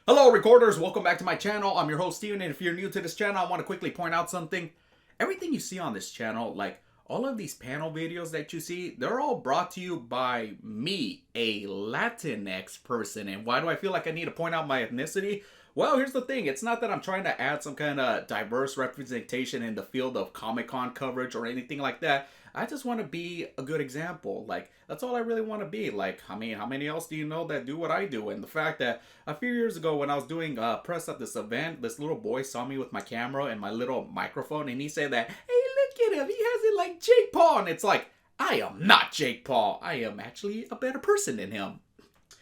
Hello recorders, welcome back to my channel. I'm your host Steven, and if you're new to this channel, I want to quickly point out something. Everything you see on this channel, like all of these panel videos that you see, they're all brought to you by me, a Latinx person. And why do I feel like I need to point out my ethnicity? Well, here's the thing. It's not that I'm trying to add some kind of diverse representation in the field of Comic-Con coverage or anything like that. I just want to be a good example. Like, that's all I really want to be. Like, I mean, how many else do you know that do what I do? And the fact that a few years ago when I was doing press at this event, this little boy saw me with my camera and my little microphone, and he said that, hey, look at him, he has it like Jake Paul. And it's like, I am not Jake Paul. I am actually a better person than him.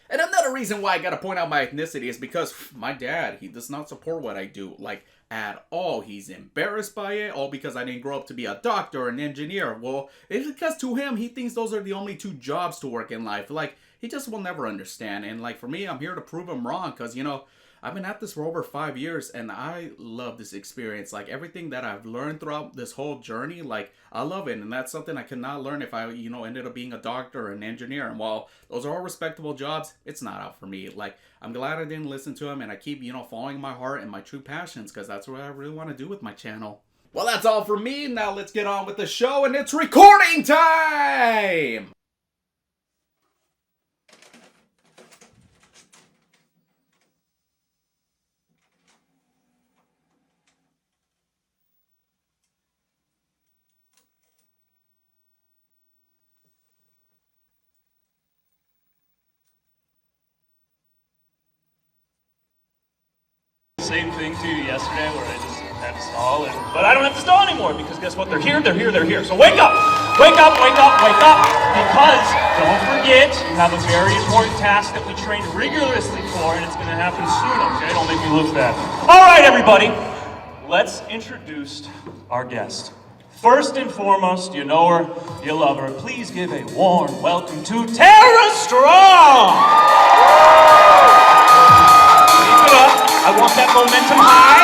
And another reason why I gotta point out my ethnicity is because my dad, he does not support what I do, like, at all. He's embarrassed by it, all because I didn't grow up to be a doctor or an engineer. Well, it's because to him, he thinks those are the only two jobs to work in life. Like, he just will never understand. And like, for me, I'm here to prove him wrong, because, you know, I've been at this for over 5 years, and I love this experience. Like, everything that I've learned throughout this whole journey, like, I love it. And that's something I could not learn if I, you know, ended up being a doctor or an engineer. And while those are all respectable jobs, it's not out for me. Like, I'm glad I didn't listen to him, and I keep, you know, following my heart and my true passions, because that's what I really want to do with my channel. Well, that's all for me. Now let's get on with the show, and it's recording time! Same thing to you yesterday where I just had to stall, but I don't have to stall anymore because guess what? They're here. So wake up! Wake up! Because don't forget, you have a very important task that we trained rigorously for, and it's going to happen soon, okay? Don't make me look bad. All right, everybody, let's introduce our guest. First and foremost, you know her, you love her. Please give a warm welcome to Tara Strong! Keep it up. I want that momentum high.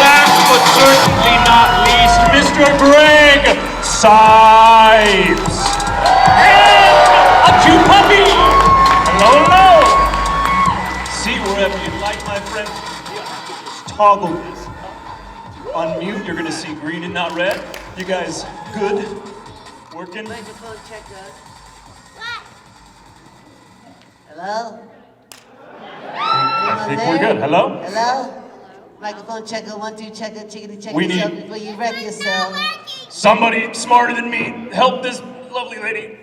Last but certainly not least, Mr. Greg Sipes. And a cute puppy. Hello. See wherever you like, my friend. Just toggle this. Unmute, you're going to see green and not red. You guys good? Working? Microphone check, What? Hello? I think we're good. Hello? Hello? Microphone checker, 1, 2, checker, chickadee, check We yourself need- before you wreck yourself. Somebody smarter than me, help this lovely lady.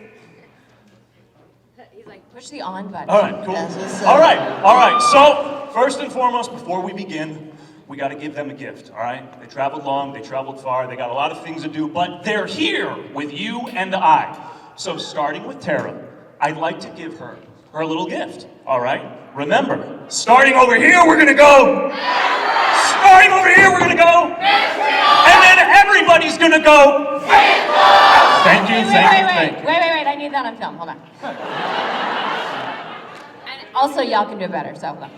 He's like, push the on button. All right, cool. That's what's up. All right. So, first and foremost, before we begin, we got to give them a gift, all right? They traveled long, they traveled far, they got a lot of things to do, but they're here with you and I. So, starting with Tara, I'd like to give her a little gift, all right? Remember, starting over here, we're gonna go. Starting over here, we're gonna go. And then everybody's gonna go. Thank you. Wait, I need that on film, hold on. And also, y'all can do it better, so hold on.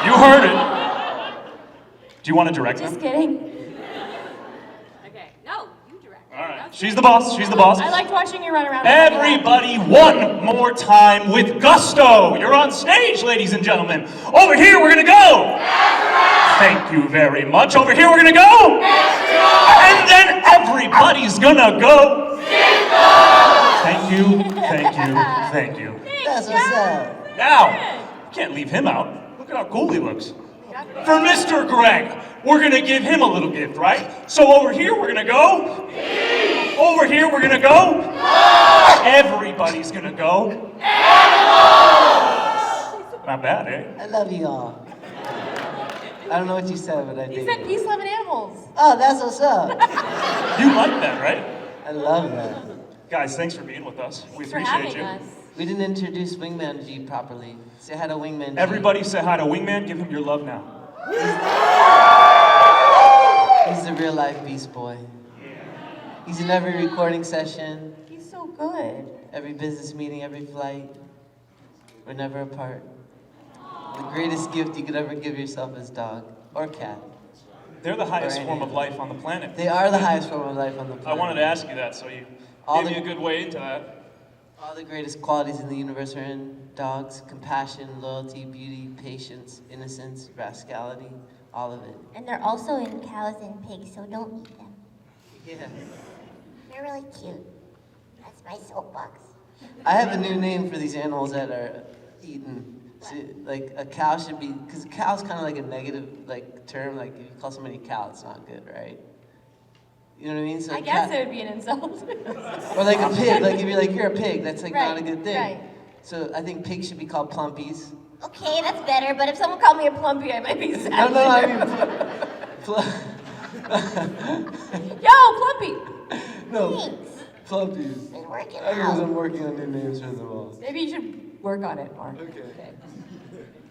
You heard it. Do you want to direct them? Just kidding. Okay, no, you direct. All right. She's the boss. I liked watching you run around. Everybody, one more time with gusto. You're on stage, ladies and gentlemen. Over here, we're gonna go. Thank you very much. Over here, we're gonna go. And then everybody's gonna go. Thank you. That's what's up. Now, you can't leave him out. Look at how cool he looks. For Mr. Greg, we're gonna give him a little gift, right? So over here, we're gonna go. Over here, we're gonna go. Everybody's gonna go. Not bad, eh? I love you all. I don't know what you said, but I He did. said peace, love, and animals. Oh, that's what's up. You like that, right? I love that. Guys, thanks for being with us. We Thanks for appreciate having you. us. We didn't introduce Wingman G properly. Say hi to Wingman G. Everybody say hi to Wingman. Give him your love now. He's the real life beast boy. He's in every recording session, He's so good. every business meeting, every flight. We're never apart. The greatest gift you could ever give yourself is dog or cat. They're the highest Or form of anything. life on the planet. They are the highest form of life on the planet. I wanted to ask you that, so you All gave the- me a good way into that. All the greatest qualities in the universe are in dogs: compassion, loyalty, beauty, patience, innocence, rascality, all of it. And they're also in cows and pigs, so don't eat them. Yeah. They're really cute. That's my soapbox. I have a new name for these animals that are eaten. So, like a cow should be, because cow's kind of like a negative like term. Like if you call somebody a cow, it's not good, right? You know what I mean? So I guess it would be an insult. or like a pig. Like if you're like you're a pig, that's like not a Right, good thing. right. So I think pigs should be called plumpies. Okay, that's better, but But if someone called me a plumpy, I might be sad. No, I mean. Yo, plumpy! No, thanks. plumpies. Been working Anyways, I'm out. working on new names for them all. Maybe you should work on it more. Okay.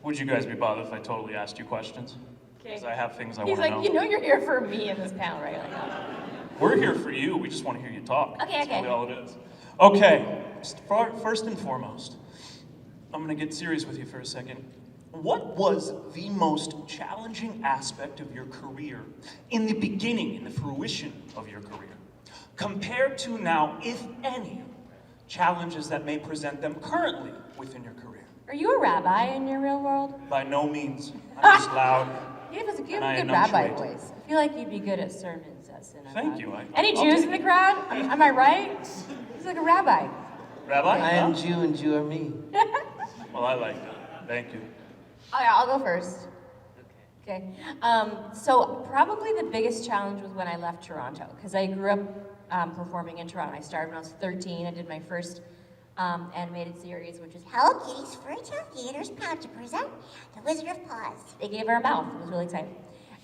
Would you guys be bothered if I totally asked you questions? Because I have things I He's want to like, know. you know you're here for me in this panel, right? Like, We're here for you. We just want to hear you talk. Okay, That's okay. really all it is. Okay, first and foremost, I'm going to get serious with you for a second. What was the most challenging aspect of your career in the beginning, in the fruition of your career, compared to now, if any, challenges that may present them currently within your career? are you a rabbi in your real world? By no means. I'm just loud. You have a And I good rabbi enunciate. voice. I feel like you'd be good at sermons as synagogue. Thank you. Any I'll Jews take in the crowd? Am I right? He's like a rabbi. Rabbi? I am Huh? Jew and Jew are me. Well, I like that. Thank you. Oh yeah, I'll go first. Okay. So probably the biggest challenge was when I left Toronto, because I grew up performing in Toronto. I started when I was 13. I did my first animated series, which was Hello Kitty's Furrytown Theater's proud to present The Wizard of Paws. they gave her a mouth. It was really exciting.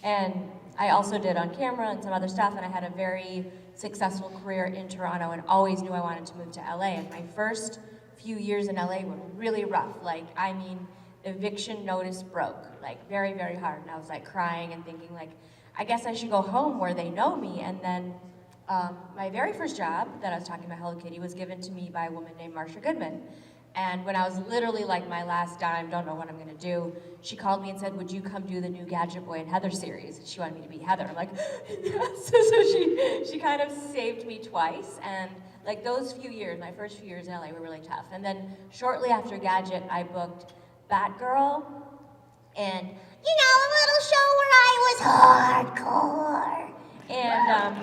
And I also did on camera and some other stuff, and I had a very successful career in Toronto and always knew I wanted to move to LA. And my first few years in LA were really rough. Like, I mean, eviction notice broke, like very, very hard. And I was like crying and thinking like, I guess I should go home where they know me. And then my very first job that I was talking about, Hello Kitty, was given to me by a woman named Marsha Goodman. And when I was literally like my last dime, don't know what I'm gonna do, she called me and said, would you come do the new Gadget Boy and Heather series? She wanted me to be Heather. I'm like, yes. So she kind of saved me twice. And like those few years, my first few years in LA were really tough. And then shortly after Gadget, I booked Batgirl and, You know, a little show where I was hardcore. and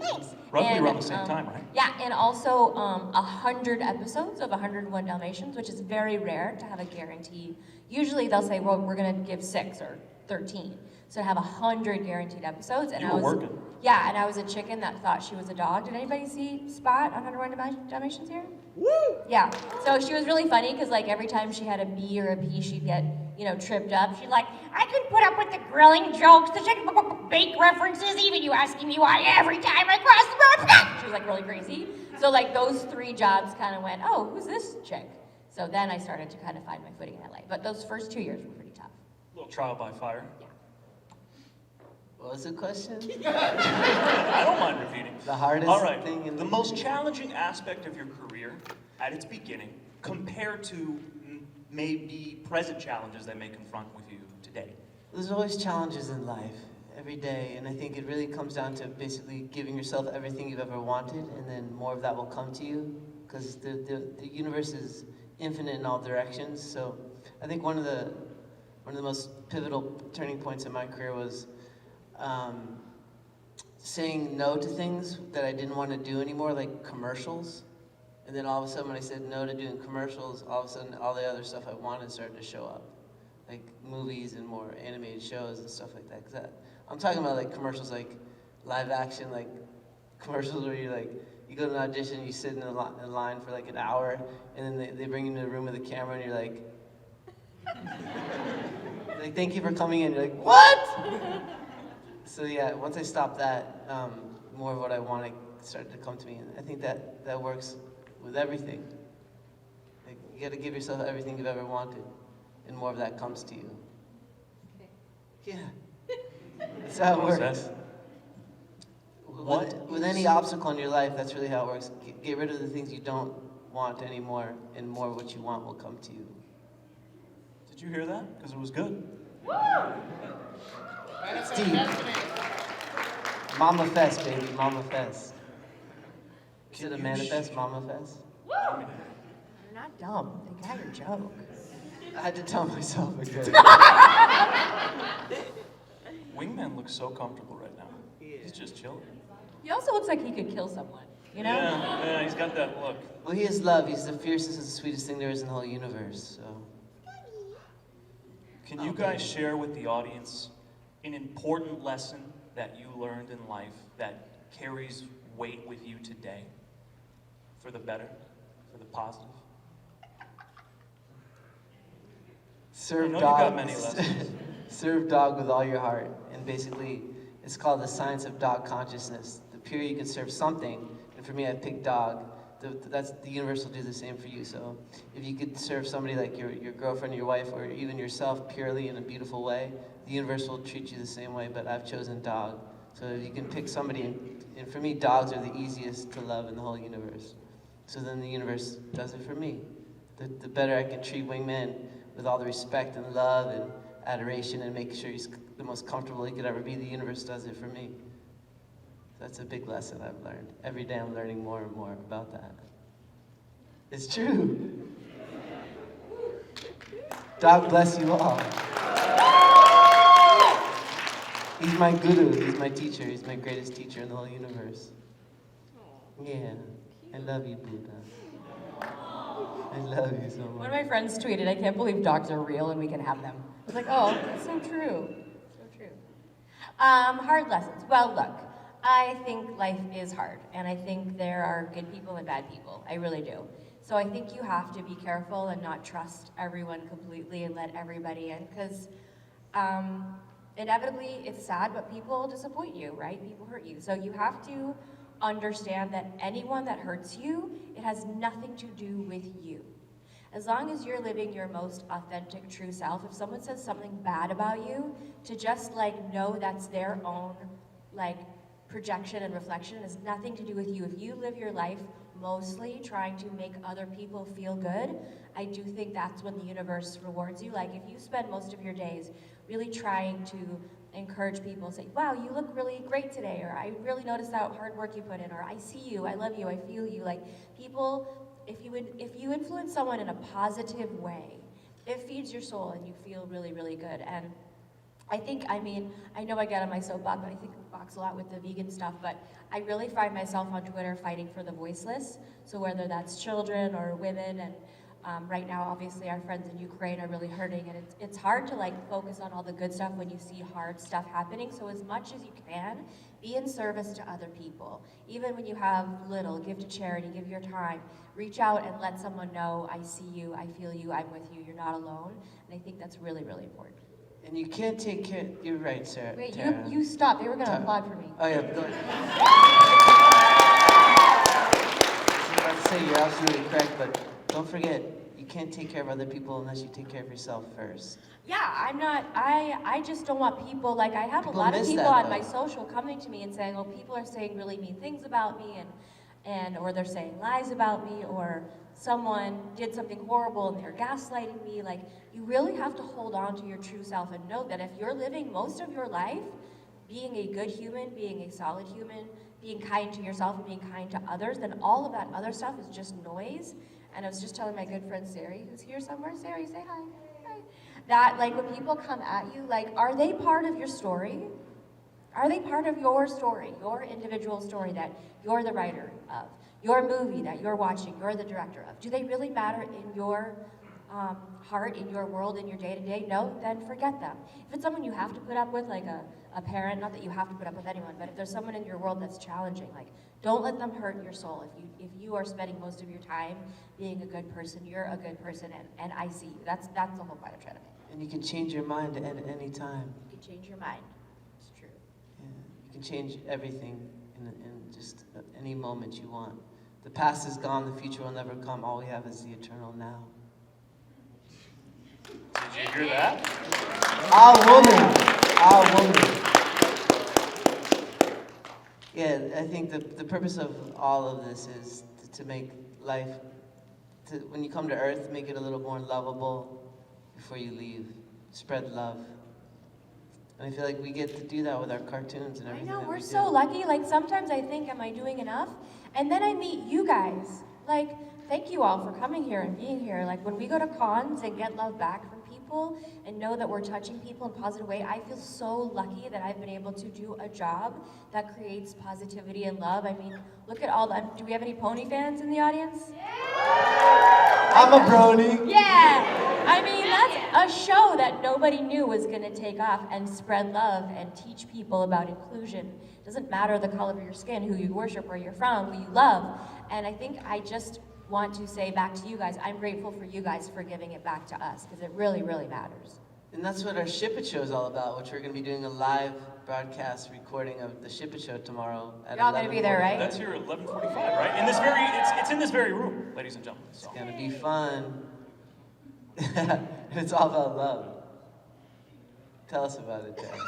Thanks. Roughly And, around the same time, right? Yeah, and also 100 episodes of 101 Dalmatians, which is very rare to have a guaranteed. Usually they'll say, well, we're gonna give 6 or 13. So to have 100 guaranteed episodes, and You I were was working. Yeah, and I was a chicken that thought she was a dog. Did anybody see Spot on 101 Dalmatians here? Woo! Yeah. So she was really funny because like every time she had a B or a P, she'd get tripped up. She'd like, I can put up with the grilling jokes, the bake references, even you asking me why every time I cross the road. She was like really crazy. So like those 3 jobs kind of went, oh, who's this chick? So then I started to kind of find my footing in LA. But those first 2 years were pretty tough. A little trial by fire. What was the question? I don't mind repeating. The hardest All right. thing in The most challenging aspect of your career at its beginning compared to maybe present challenges that may confront with you today. There's always challenges in life, every day, and I think it really comes down to basically giving yourself everything you've ever wanted, and then more of that will come to you, because the universe is infinite in all directions. So I think one of the most pivotal turning points in my career was saying no to things that I didn't want to do anymore, like commercials. And then all of a sudden, when I said no to doing commercials, all of a sudden, all the other stuff I wanted started to show up, like movies and more animated shows and stuff like that. Cause I'm talking about like commercials, like live action, like commercials where you you go to an audition, you sit in a line for like an hour, and then they bring you into the room with a camera, and you're like, thank you for coming in. You're like, what? So yeah, once I stopped that, more of what I wanted started to come to me, and I think that works with everything. Like, you got to give yourself everything you've ever wanted, and more of that comes to you. Yeah, that's how it Well works. said. With any obstacle in your life, that's really how it works. Get rid of the things you don't want anymore, and more of what you want will come to you. Did you hear that? Because it was good. It's deep. Mama Fest, baby, Mama Fest. Is it a manifest, mama fest? You're not dumb. They got your joke. I had to tell myself again. Wingman looks so comfortable right now. He's just chilling. He also looks like he could kill someone, you know? Yeah, he's got that look. Well, he is love. He's the fiercest and sweetest thing there is in the whole universe, so. Can you guys share with the audience an important lesson that you learned in life that carries weight with you today? For the better? For the positive? Serve I know dog. you got many lessons. Serve dog with all your heart. And basically, it's called the science of dog consciousness. The pure you can serve something, and for me, I picked dog. The universe will do the same for you. So if you could serve somebody like your girlfriend, your wife, or even yourself purely in a beautiful way, the universe will treat you the same way, but I've chosen dog. So if you can pick somebody, and for me, dogs are the easiest to love in the whole universe. So then the universe does it for me. The better I can treat Wingman with all the respect and love and adoration and make sure he's the most comfortable he could ever be, the universe does it for me. That's a big lesson I've learned. Every day I'm learning more and more about that. It's true. God bless you all. He's my guru, he's my teacher, he's my greatest teacher in the whole universe. Yeah, I love you, Buddha. I love you so much. One of my friends tweeted, "I can't believe dogs are real and we can have them." I was like, oh, that's so true. So true. Hard lessons. Well, look, I think life is hard, and I think there are good people and bad people. I really do. So I think you have to be careful and not trust everyone completely and let everybody in, because inevitably it's sad, but people disappoint you, right? People hurt you. So you have to understand that anyone that hurts you, it has nothing to do with you. As long as you're living your most authentic, true self, if someone says something bad about you, to just know that's their own projection and reflection, it has nothing to do with you. If you live your life mostly trying to make other people feel good, I do think that's when the universe rewards you. Like if you spend most of your days really trying to encourage people, say, wow, you look really great today, or I really noticed that hard work you put in, or I see you, I love you, I feel you. Like people, if you influence someone in a positive way, it feeds your soul and you feel really, really good. And I think, I know I get on my soapbox, but I think I box a lot with the vegan stuff, but I really find myself on Twitter fighting for the voiceless. So whether that's children or women, and right now, obviously, our friends in Ukraine are really hurting, and it's hard to focus on all the good stuff when you see hard stuff happening. So as much as you can, be in service to other people. Even when you have little, give to charity, give your time, reach out and let someone know, I see you, I feel you, I'm with you, you're not alone. And I think that's really, really important. And you can't take care, you're right, Sarah. Wait, Tara. you stop, they were gonna applaud for me. Oh yeah, go ahead. I was about to say you're absolutely correct, but don't forget, you can't take care of other people unless you take care of yourself first. Yeah, I just don't want people, I have People a lot of miss people that, on though. my social coming to me and saying, oh, people are saying really mean things about me, or they're saying lies about me, or someone did something horrible and they're gaslighting me. You really have to hold on to your true self and know that if you're living most of your life being a good human, being a solid human, being kind to yourself and being kind to others, then all of that other stuff is just noise. And I was just telling my good friend Sari, who's here somewhere. Sari, say hi. Hi. That when people come at you, are they part of your story? Are they part of your story, your individual story that you're the writer of, your movie that you're watching, you're the director of? Do they really matter in your heart, in your world, in your day-to-day? No? Then forget them. If it's someone you have to put up with, like a parent, not that you have to put up with anyone, but if there's someone in your world that's challenging, don't let them hurt your soul. If you are spending most of your time being a good person, you're a good person, and I see you. That's the whole point I'm trying to make. And you can change your mind at any time. You can change your mind. It's true. Yeah, you can change everything in just any moment you want. The past is gone, the future will never come. All we have is the eternal now. Did you hear that? Our woman. Yeah, I think the purpose of all of this is to make life, when you come to Earth, make it a little more lovable before you leave. Spread love. And I feel like we get to do that with our cartoons and I everything. know, that we're we so do. lucky. Like, sometimes I think, am I doing enough? And then I meet you guys. Like, thank you all for coming here and being here. Like, when we go to cons and get love back from people and know that we're touching people in a positive way, I feel so lucky that I've been able to do a job that creates positivity and love. I mean, look at all the, do we have any pony fans in the audience? I'm a brony. Yeah! I mean, that's a show that nobody knew was gonna take off and spread love and teach people about inclusion. It doesn't matter the color of your skin, who you worship, where you're from, who you love. And I think I just want to say back to you guys, I'm grateful for you guys for giving it back to us, because it really, really matters. And that's what our Ship It Show is all about, which we're going to be doing a live broadcast recording of the Ship It Show tomorrow at You're all gonna be there, right? That's here at 11:45, right? In this very, it's in this very room, ladies and gentlemen. So. It's going to be fun. And it's all about love. Tell us about it, Dad.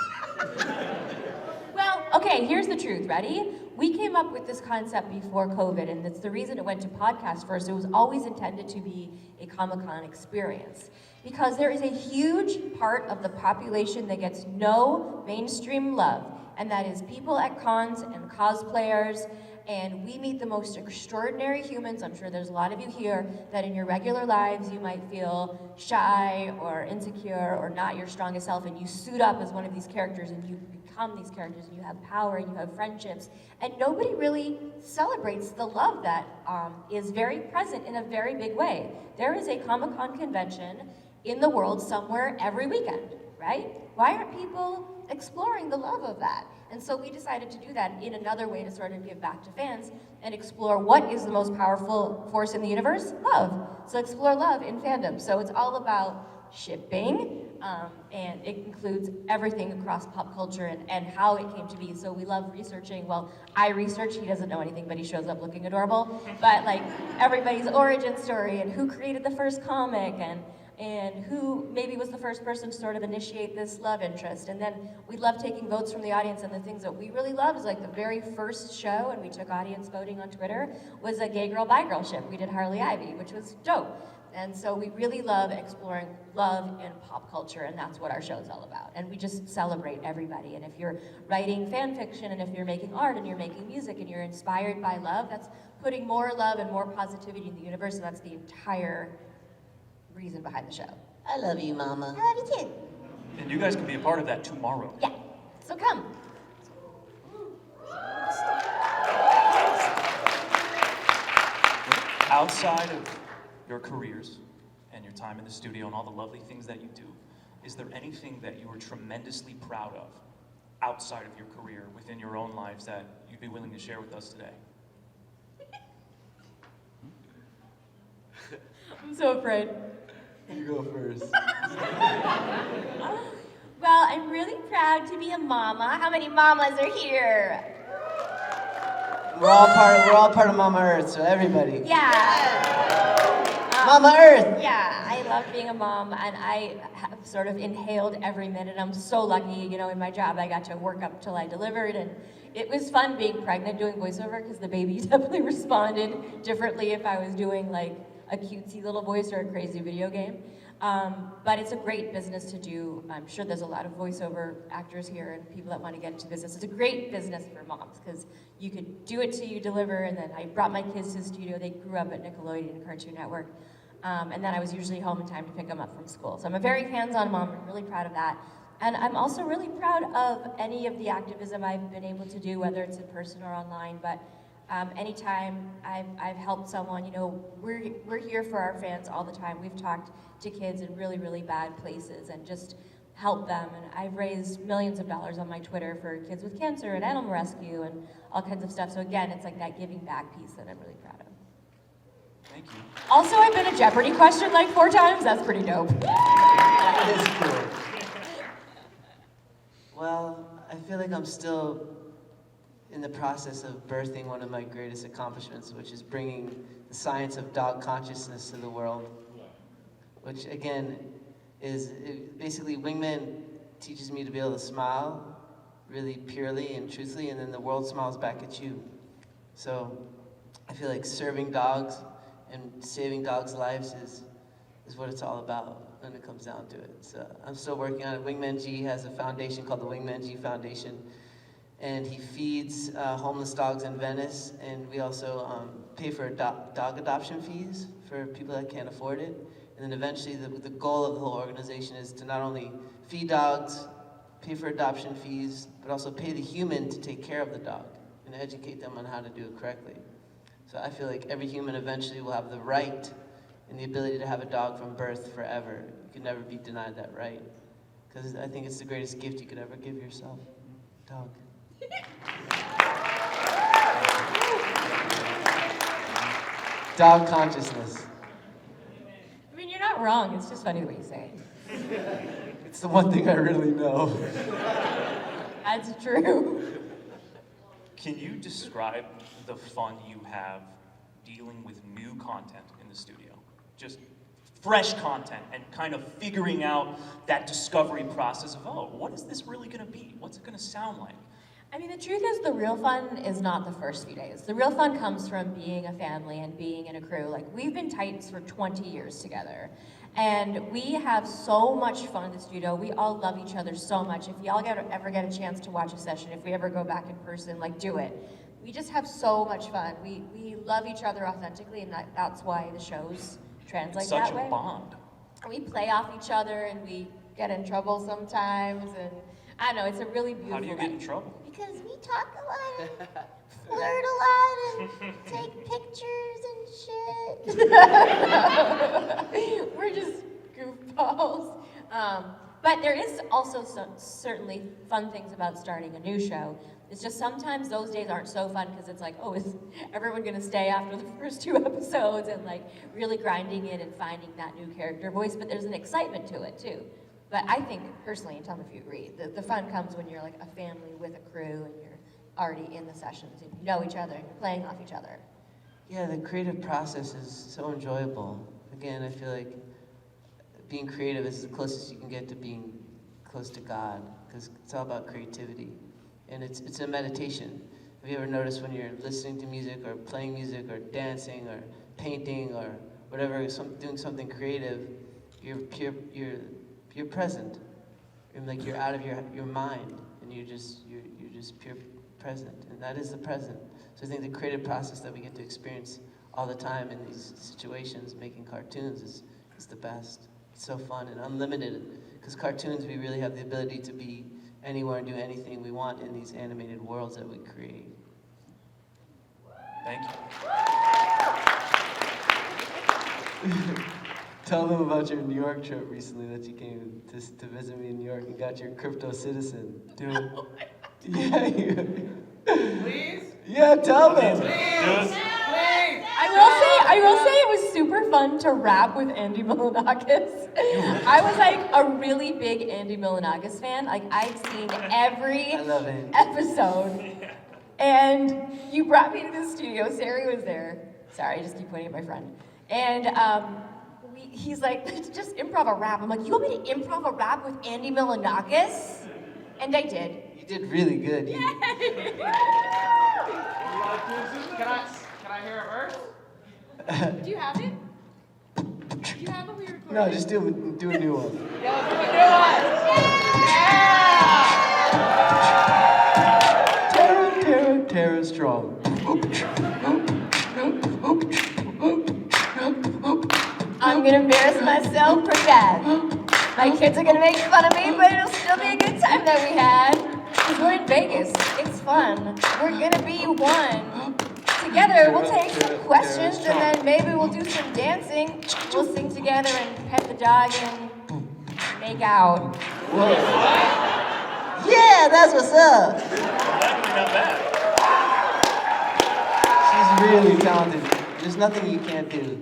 Well, okay, here's the truth, ready? We came up with this concept before COVID, and it's the reason it went to podcast first. It was always intended to be a Comic-Con experience. Because there is a huge part of the population that gets no mainstream love, and that is people at cons and cosplayers, and we meet the most extraordinary humans. I'm sure there's a lot of you here that in your regular lives you might feel shy or insecure or not your strongest self, and you suit up as one of these characters and you become these characters and you have power and you have friendships, and nobody really celebrates the love that is very present in a very big way. There is a Comic-Con convention in the world somewhere every weekend, right? Why aren't people exploring the love of that? And so we decided to do that in another way to sort of give back to fans and explore what is the most powerful force in the universe? Love. So explore love in fandom. So it's all about shipping, and it includes everything across pop culture and how it came to be. So we love researching. Well, I research, he doesn't know anything, but he shows up looking adorable. But like everybody's origin story and who created the first comic and who maybe was the first person to sort of initiate this love interest. And then we love taking votes from the audience, and the things that we really love is like the very first show, and we took audience voting on Twitter, was a gay girl, bi girl ship. We did Harley Ivy, which was dope. And so we really love exploring love in pop culture, and that's what our show is all about. And we just celebrate everybody. And if you're writing fan fiction, and if you're making art, and you're making music, and you're inspired by love, that's putting more love and more positivity in the universe, and that's the entire reason behind the show. I love you, Mama. I love you too. And you guys can be a part of that tomorrow. Yeah, so come. Outside of your careers and your time in the studio and all the lovely things that you do, is there anything that you are tremendously proud of outside of your career within your own lives that you'd be willing to share with us today? I'm so afraid. You go first. Well, I'm really proud to be a mama. How many mamas are here? We're all part of Mama Earth, so everybody. Yeah. Mama Earth! Yeah, I love being a mom, and I have sort of inhaled every minute. I'm so lucky, you know, in my job, I got to work up till I delivered, and it was fun being pregnant doing voiceover, because the baby definitely responded differently if I was doing like a cutesy little voice or a crazy video game. But it's a great business to do. I'm sure there's a lot of voiceover actors here and people that want to get into business. It's a great business for moms, because you could do it till you deliver, and then I brought my kids to the studio. They grew up at Nickelodeon and Cartoon Network. And then I was usually home in time to pick them up from school. So I'm a very hands-on mom. I'm really proud of that. And I'm also really proud of any of the activism I've been able to do, whether it's in person or online. But anytime I've helped someone, you know, we're here for our fans all the time. We've talked to kids in really, really bad places and just help them. And I've raised millions of dollars on my Twitter for kids with cancer and animal rescue and all kinds of stuff. So again, it's like that giving back piece that I'm really proud of. Thank you. Also, I've been a Jeopardy question like 4 times. That's pretty dope. That is cool. Well, I feel like I'm still in the process of birthing one of my greatest accomplishments, which is bringing the science of dog consciousness to the world. Which, again, is basically Wingman teaches me to be able to smile really purely and truthfully, and then the world smiles back at you. So I feel like serving dogs and saving dogs' lives is what it's all about. when it comes down to it. So I'm still working on it. Wingman G has a foundation called the Wingman G Foundation, and he feeds homeless dogs in Venice, and we also pay for dog adoption fees for people that can't afford it. And then eventually the goal of the whole organization is to not only feed dogs, pay for adoption fees, but also pay the human to take care of the dog and educate them on how to do it correctly. So I feel like every human eventually will have the right and the ability to have a dog from birth forever. You can never be denied that right. Because I think it's the greatest gift you could ever give yourself. Dog. Dog consciousness. I mean, you're not wrong. It's just funny the way you say it. It's the one thing I really know. That's true. Can you describe the fun you have dealing with new content in the studio? Just fresh content and kind of figuring out that discovery process of, oh, what is this really going to be? What's it going to sound like? I mean, the truth is the real fun is not the first few days. The real fun comes from being a family and being in a crew. Like, we've been Titans for 20 years together. And we have so much fun in the studio. We all love each other so much. If y'all ever get a chance to watch a session, if we ever go back in person, like, do it. We just have so much fun. We love each other authentically, and that's why the shows translate that way. Such a bond. We play off each other, and we get in trouble sometimes, and I don't know, it's a really beautiful How do you get in trouble? Because we talk a lot and flirt a lot and take pictures and shit. We're just goofballs. But there is also certainly fun things about starting a new show. It's just sometimes those days aren't so fun because it's like, oh, is everyone gonna stay after the first 2 episodes, and like really grinding it and finding that new character voice, but there's an excitement to it too. But I think, personally, and tell me if you agree, the fun comes when you're like a family with a crew and you're already in the sessions and you know each other and you're playing off each other. Yeah, the creative process is so enjoyable. Again, I feel like being creative is the closest you can get to being close to God, because it's all about creativity. And it's a meditation. Have you ever noticed when you're listening to music or playing music or dancing or painting or whatever, doing something creative, you're present. And like you're out of your mind, and you're just pure present, and that is the present. So I think the creative process that we get to experience all the time in these situations, making cartoons, is the best. It's so fun and unlimited, because cartoons, we really have the ability to be anywhere and do anything we want in these animated worlds that we create. Thank you. Tell them about your New York trip recently that you came to visit me in New York and got your crypto citizen. Do it. Yeah. Please? Yeah, tell them. Please. I will say it was super fun to rap with Andy Milonakis. I was like a really big Andy Milonakis fan. Like, I'd seen every episode. And you brought me to the studio. Sari was there. Sorry, I just keep pointing at my friend. And he's like, just improv a rap. I'm like, you want me to improv a rap with Andy Milonakis? And I did. You did really good. Can I hear a verse? Do you have it? Do you have it? We recorded? No, just do a new one. Terror strong. I'm gonna embarrass myself pretty bad. My kids are gonna make fun of me, but it'll still be a good time that we had. Because we're in Vegas. It's fun. We're gonna be one. Together, we'll take some questions, and then maybe we'll do some dancing. We'll sing together and pet the dog and make out. Whoa. Yeah, that's what's up. Definitely not bad. She's really talented. There's nothing you can't do.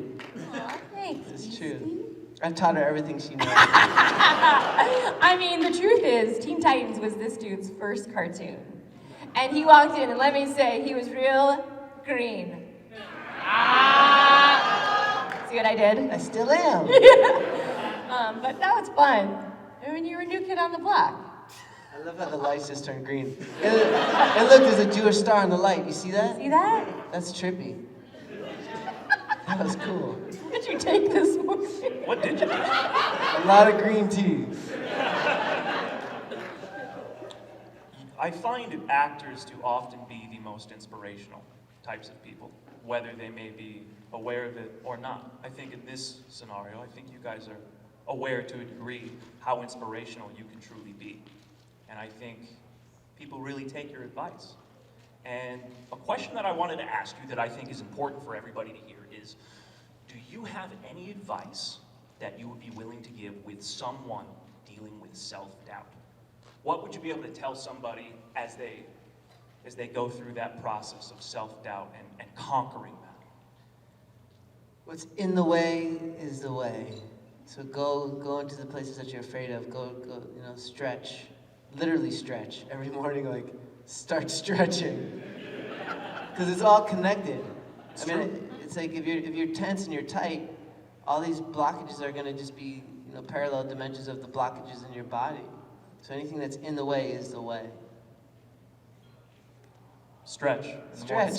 Aw, thanks. It's true. I've taught her everything she knows. I mean, the truth is, Teen Titans was this dude's first cartoon. And he walked in, and let me say, he was real green. See what I did? I still am. But that was fun. I mean, you were a new kid on the block. I love how the lights just turned green. And look, there's a Jewish star in the light. You see that? See that? That's trippy. That was cool. did you take this morning? What did you do? A lot of green tea. I find actors to often be the most inspirational types of people, whether they may be aware of it or not. I think in this scenario, I think you guys are aware to a degree how inspirational you can truly be. And I think people really take your advice. And a question that I wanted to ask you that I think is important for everybody to hear is, do you have any advice that you would be willing to give with someone dealing with self-doubt? What would you be able to tell somebody as they go through that process of self-doubt and conquering that? What's in the way is the way. So go into the places that you're afraid of. Go, stretch. Literally stretch. Every morning, like, start stretching. Because it's all connected. It's like if you're tense and you're tight, all these blockages are gonna just be, parallel dimensions of the blockages in your body. So anything that's in the way is the way. Stretch. Stretch.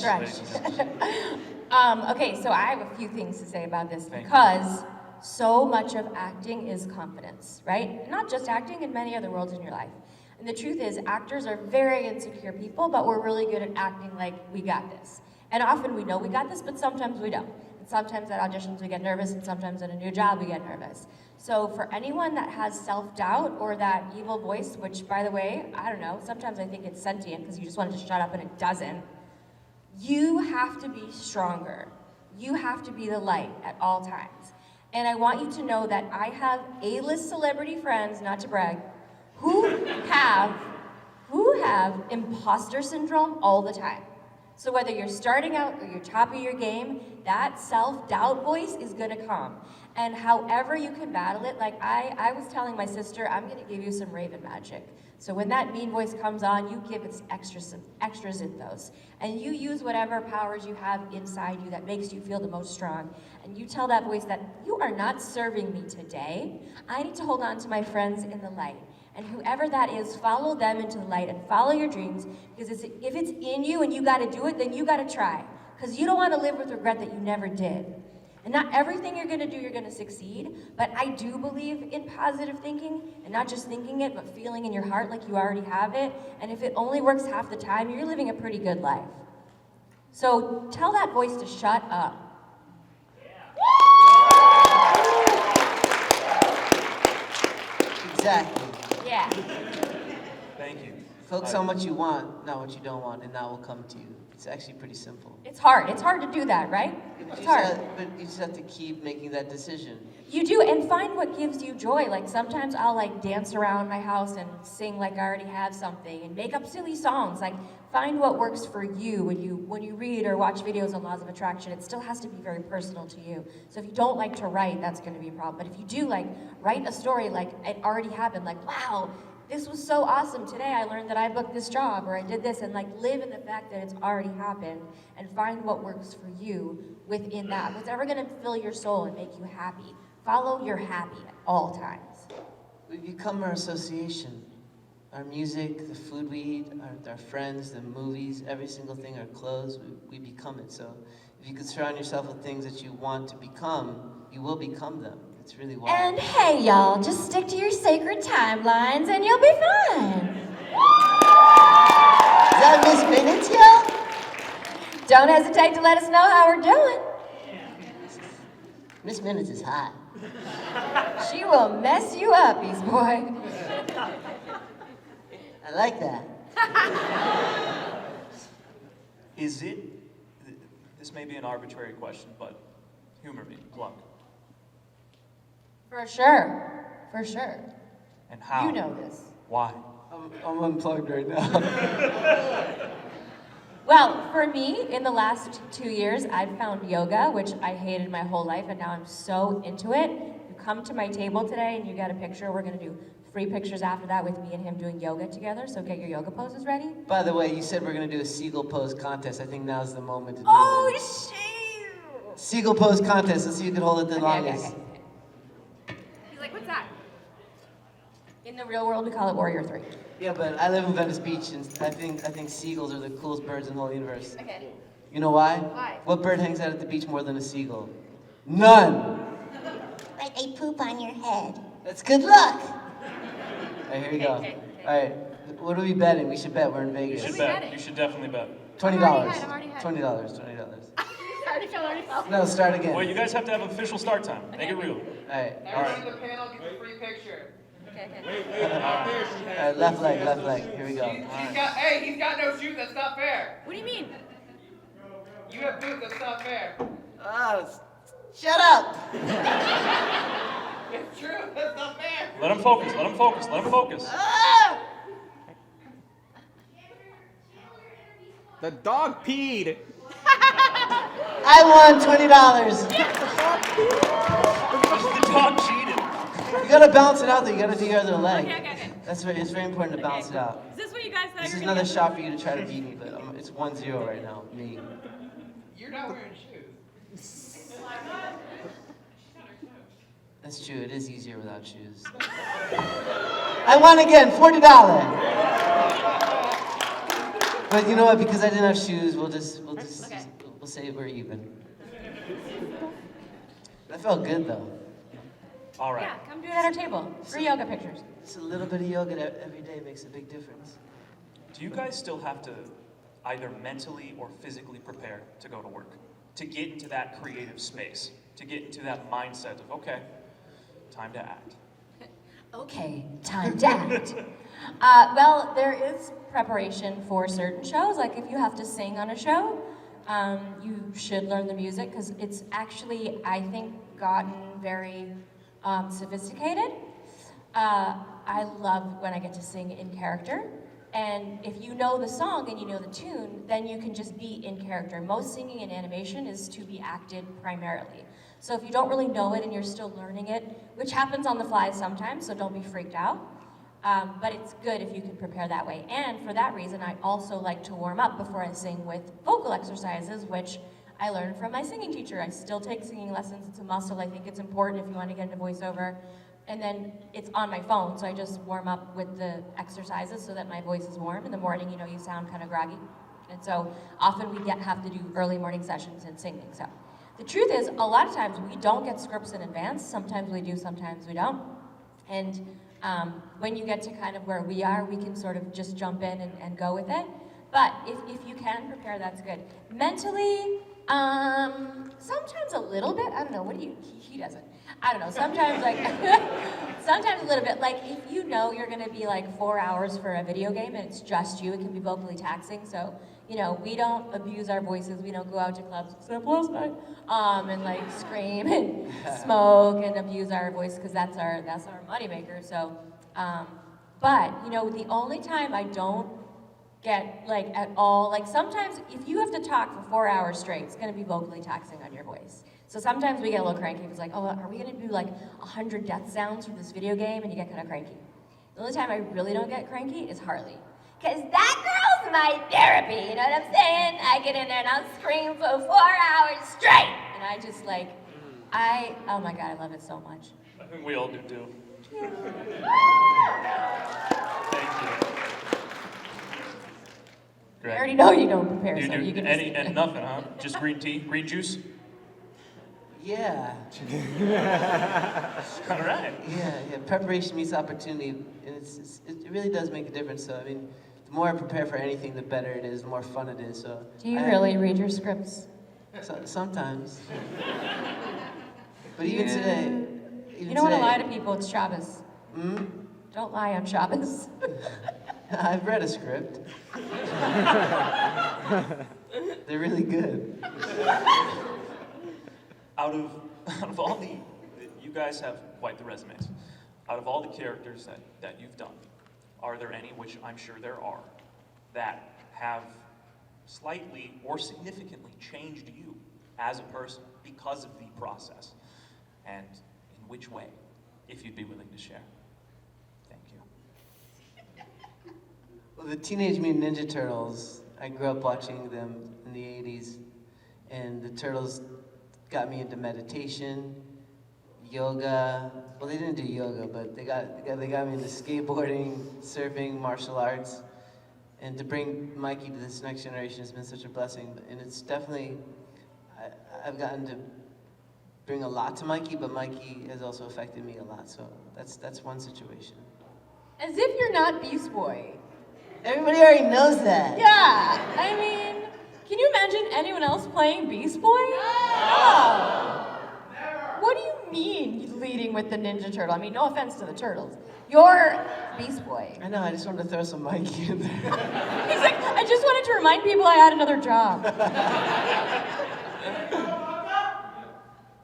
Okay, so I have a few things to say about this because so much of acting is confidence, right? Not just acting, in many other worlds in your life. And the truth is, actors are very insecure people, but we're really good at acting like we got this. And often we know we got this, but sometimes we don't. And sometimes at auditions we get nervous, and sometimes at a new job we get nervous. So for anyone that has self-doubt or that evil voice, which, by the way, I don't know, sometimes I think it's sentient because you just want it to shut up and it doesn't, you have to be stronger. You have to be the light at all times. And I want you to know that I have A-list celebrity friends, not to brag, who have imposter syndrome all the time. So whether you're starting out or you're top of your game, that self-doubt voice is gonna come. And however you can battle it, like I was telling my sister, I'm gonna give you some Raven magic. So when that mean voice comes on, you give it some extra zinthos. And you use whatever powers you have inside you that makes you feel the most strong. And you tell that voice that you are not serving me today. I need to hold on to my friends in the light. And whoever that is, follow them into the light and follow your dreams, because if it's in you and you gotta do it, then you gotta try. Because you don't wanna live with regret that you never did. And not everything you're gonna do, you're gonna succeed, but I do believe in positive thinking, and not just thinking it, but feeling in your heart like you already have it. And if it only works half the time, you're living a pretty good life. So tell that voice to shut up. Exactly. Yeah. Thank you. Focus on what you want, not what you don't want, and that will come to you. It's actually pretty simple. It's hard. It's hard to do that, right? It's hard. But you just have to keep making that decision. You do, and find what gives you joy. Like sometimes I'll like dance around my house and sing like I already have something and make up silly songs. Like find what works for you when you read or watch videos on laws of attraction. It still has to be very personal to you. So if you don't like to write, that's going to be a problem. But if you do like write a story like it already happened, like wow, this was so awesome. Today I learned that I booked this job or I did this, and like live in the fact that it's already happened and find what works for you within that. What's ever going to fill your soul and make you happy. Follow your happy at all times. We become our association. Our music, the food we eat, our friends, the movies, every single thing, our clothes, we become it. So if you can surround yourself with things that you want to become, you will become them. It's really wild. And hey y'all, just stick to your sacred timelines and you'll be fine. Is that Miss Minutes, y'all? Don't hesitate to let us know how we're doing. Miss Minutes is hot. She will mess you up, Beast Boy. I like that. Is it, this may be an arbitrary question, but humor me, plug. For sure. For sure. And how? You know this. Why? I'm unplugged right now. Well, for me, in the last 2 years, I've found yoga, which I hated my whole life, and now I'm so into it. You come to my table today and you get a picture. We're gonna do free pictures after that with me and him doing yoga together, so get your yoga poses ready. By the way, you said we're gonna do a seagull pose contest. I think now's the moment to do Oh, it. shoot! Seagull pose contest. Let's see who can hold it the longest. Okay. He's like, what's that? In the real world, we call it Warrior 3. Yeah, but I live in Venice Beach, and I think seagulls are the coolest birds in the whole universe. Okay. You know why? Why? What bird hangs out at the beach more than a seagull? None. Like they poop on your head. That's good luck. All right, here we go. All right, what are we betting? We should bet. We're in You Vegas. should bet. You should definitely bet. $20. I'm already ahead. $20. Already fell. No, start again. Wait, you guys have to have official start time. Make it real. All right. Everyone in the panel gets a free picture. Okay. All right, left leg. Here we go. He's got no shoes. That's not fair. What do you mean? You have boots. That's not fair. Shut up. It's true. That's not fair. Let him focus. The dog peed. I won $20. The dog cheated. You gotta bounce it out though. You gotta do your other leg. Okay. It's very important to bounce it out. Is this what you guys said? This is another shot for you to try to beat me, but it's 1-0 right now. Me. You're not wearing shoes. That's true. It is easier without shoes. I won again. $40. But you know what? Because I didn't have shoes, we'll say we're even. That felt good though. All right. Yeah, come do it at our table. Free yoga pictures. Just a little bit of yoga every day makes a big difference. Do you guys still have to either mentally or physically prepare to go to work? To get into that creative space? To get into that mindset of, okay, time to act? Okay, time to act. Well, there is preparation for certain shows. Like if you have to sing on a show, you should learn the music because it's actually, I think, gotten very sophisticated. I love when I get to sing in character. And if you know the song and you know the tune, then you can just be in character. Most singing in animation is to be acted primarily. So if you don't really know it and you're still learning it, which happens on the fly sometimes, so don't be freaked out. But it's good if you can prepare that way. And for that reason, I also like to warm up before I sing with vocal exercises, which I learned from my singing teacher. I still take singing lessons. It's a muscle. I think it's important if you want to get into voiceover. And then it's on my phone, so I just warm up with the exercises so that my voice is warm. In the morning, you know, you sound kind of groggy. And so often we have to do early morning sessions and singing. So the truth is, a lot of times we don't get scripts in advance. Sometimes we do, sometimes we don't. And when you get to kind of where we are, we can sort of just jump in and go with it. But if you can prepare, that's good. Mentally, sometimes a little bit. I don't know, he doesn't. I don't know, sometimes like, sometimes a little bit. Like if you know you're gonna be like 4 hours for a video game and it's just you, it can be vocally taxing. So, you know, we don't abuse our voices. We don't go out to clubs, except last night, and like scream and smoke and abuse our voice because that's our moneymaker. So, but you know, the only time I don't get like at all, like sometimes if you have to talk for 4 hours straight, it's gonna be vocally taxing on your voice. So sometimes we get a little cranky. It's like, oh, are we gonna do like 100 death sounds for this video game? And you get kind of cranky. The only time I really don't get cranky is Harley. Cause that girl's my therapy, you know what I'm saying? I get in there and I'll scream for 4 hours straight. And I just like, oh my God, I love it so much. I think we all do too. Thank you. I already know you don't prepare, You so do you can and nothing, huh? Just green tea, green juice? Yeah. All right. Yeah. Preparation meets opportunity, and it really does make a difference. So I mean, the more I prepare for anything, the better it is, the more fun it is. So. Do you really read your scripts? Sometimes. But even today. You don't want to lie to people. It's Shabbos. Hmm? Don't lie on Shabbos. I've read a script. They're really good. Out of all you guys have quite the resumes. Out of all the characters that you've done, are there any, which I'm sure there are, that have slightly or significantly changed you as a person because of the process? And in which way, if you'd be willing to share? Thank you. Well, the Teenage Mutant Ninja Turtles, I grew up watching them in the 80s, and the Turtles got me into meditation, yoga. Well, they didn't do yoga, but they got me into skateboarding, surfing, martial arts. And to bring Mikey to this next generation has been such a blessing. And it's definitely, I've gotten to bring a lot to Mikey, but Mikey has also affected me a lot. So that's one situation. As if you're not Beast Boy. Everybody already knows that. Yeah, I mean, can you imagine anyone else playing Beast Boy? No. What do you mean leading with the Ninja Turtle? I mean, no offense to the turtles. You're Beast Boy. I know, I just wanted to throw some Mikey in there. He's like, I just wanted to remind people I had another job.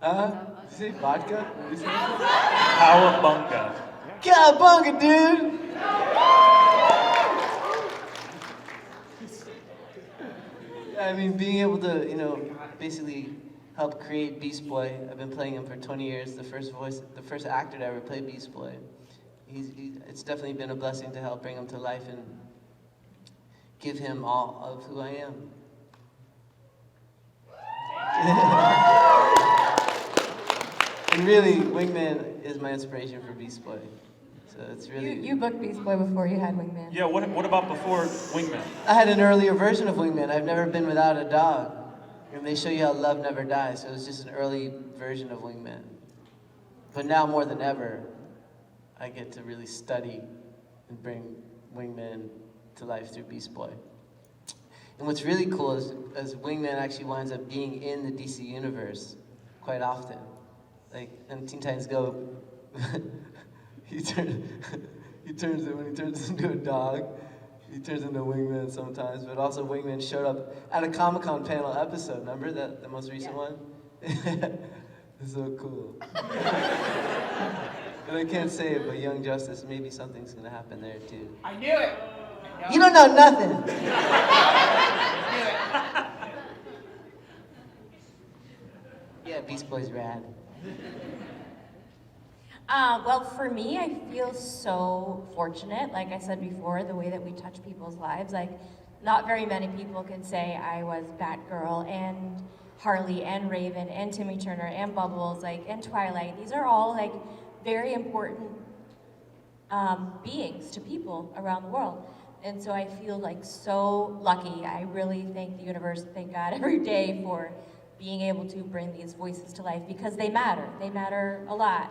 Did you say vodka? What did you say? Cowabunga. Cowabunga, dude! Yeah, I mean, being able to, you know, basically help create Beast Boy. I've been playing him for 20 years. The first actor to ever play Beast Boy. It's definitely been a blessing to help bring him to life and give him all of who I am. And really, Wingman is my inspiration for Beast Boy. So it's really... You booked Beast Boy before you had Wingman. Yeah, what about before Wingman? I had an earlier version of Wingman. I've never been without a dog. And they show you how love never dies. So it was just an early version of Wingman. But now more than ever, I get to really study and bring Wingman to life through Beast Boy. And what's really cool is Wingman actually winds up being in the DC universe quite often. Like in Teen Titans Go, when he turns into a dog, he turns into Wingman sometimes, but also Wingman showed up at a Comic-Con panel episode, remember the most recent one? It's so cool. And I can't say it, but Young Justice, maybe something's gonna happen there too. I knew it. You don't know nothing. Yeah, Beast Boy's rad. Well, for me, I feel so fortunate. Like I said before, the way that we touch people's lives, like not very many people can say I was Batgirl and Harley and Raven and Timmy Turner and Bubbles, like, and Twilight. These are all like very important beings to people around the world. And so I feel like so lucky. I really thank the universe, thank God every day for being able to bring these voices to life because they matter. They matter a lot.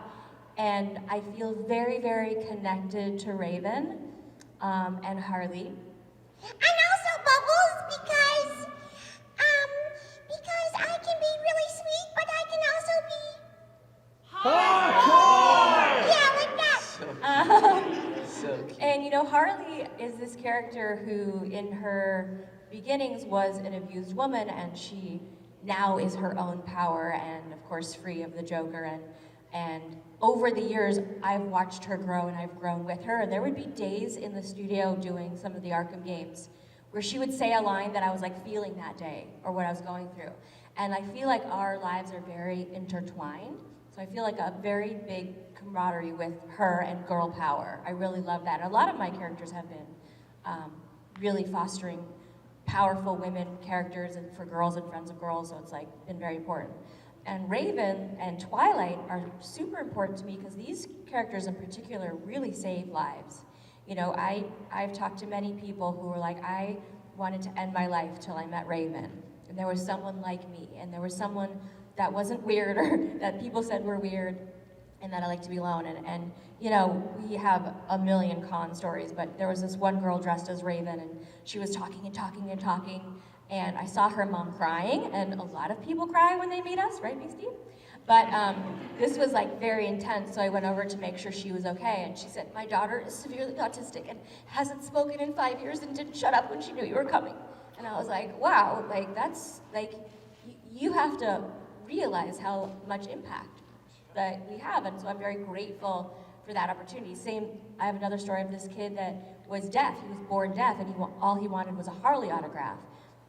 And I feel very, very connected to Raven and Harley. And also Bubbles because I can be really sweet, but I can also be hardcore. Yeah, like that. So cute. And you know, Harley is this character who in her beginnings was an abused woman, and she now is her own power and of course free of the Joker. And over the years, I've watched her grow and I've grown with her. And there would be days in the studio doing some of the Arkham games where she would say a line that I was like feeling that day or what I was going through. And I feel like our lives are very intertwined. So I feel like a very big camaraderie with her and girl power. I really love that. And a lot of my characters have been really fostering powerful women characters and for girls and friends of girls, so it's like been very important. And Raven and Twilight are super important to me because these characters in particular really save lives. You know, I've talked to many people who were like, I wanted to end my life till I met Raven. And there was someone like me, and there was someone that wasn't weird or that people said were weird and that I like to be alone. And you know, we have a million con stories, but there was this one girl dressed as Raven and she was talking and talking and talking. And I saw her mom crying, and a lot of people cry when they meet us, right, Beastie? But this was like very intense, so I went over to make sure she was okay, and she said, my daughter is severely autistic and hasn't spoken in 5 years and didn't shut up when she knew you were coming. And I was like, wow, like that's, like, you have to realize how much impact that we have, and so I'm very grateful for that opportunity. Same, I have another story of this kid that was deaf. He was born deaf, and all he wanted was a Harley autograph.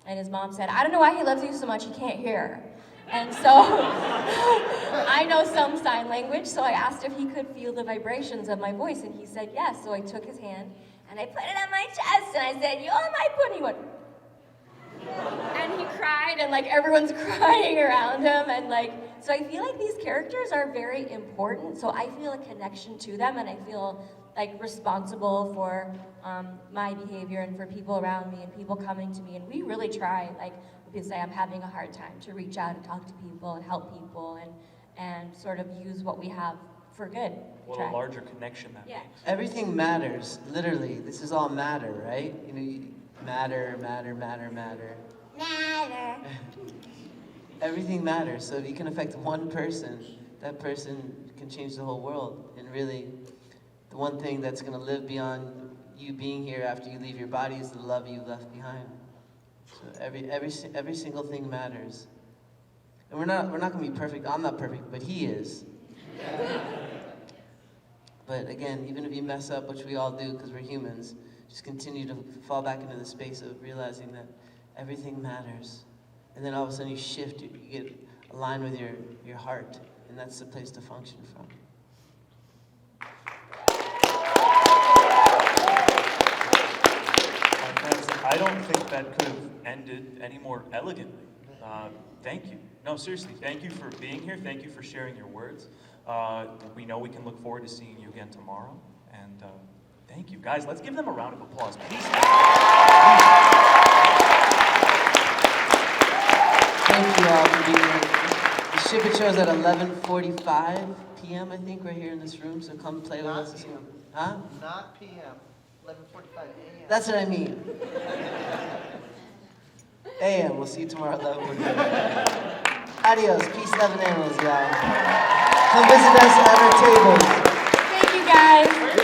And his mom said, I don't know why he loves you so much, he can't hear. And so I know some sign language, so I asked if he could feel the vibrations of my voice, and he said yes. So I took his hand and I put it on my chest and I said, you're my put. He went, and he cried, and like everyone's crying around him, and like, so I feel like these characters are very important. So I feel a connection to them, and I feel like responsible for my behavior and for people around me and people coming to me. And we really try, like we can say, I'm having a hard time to reach out and talk to people and help people. and sort of use what we have for good. What a larger connection that Yeah. makes. Everything matters, literally. This is all matter, right? You know, matter. Matter. Everything matters. So if you can affect one person, that person can change the whole world. And really, the one thing that's going to live beyond you being here after you leave your body is the love you left behind. So every single thing matters. And we're not going to be perfect. I'm not perfect, but he is. But again, even if you mess up, which we all do because we're humans, just continue to fall back into the space of realizing that everything matters. And then all of a sudden you shift, you get aligned with your heart, and that's the place to function from. My friends, I don't think that could have ended any more elegantly. Thank you. No, seriously, thank you for being here. Thank you for sharing your words. We know we can look forward to seeing you again tomorrow. And thank you. Guys, let's give them a round of applause, please. Thank you all for being here. The Ship show is at 11:45 p.m., I think, right here in this room, so come play with Not us. PM. Huh? Not PM, 11:45 AM. That's what I mean. AM, we'll see you tomorrow at 11:45. Adios, peace, love, and animals, y'all. Come visit us at our tables. Thank you guys.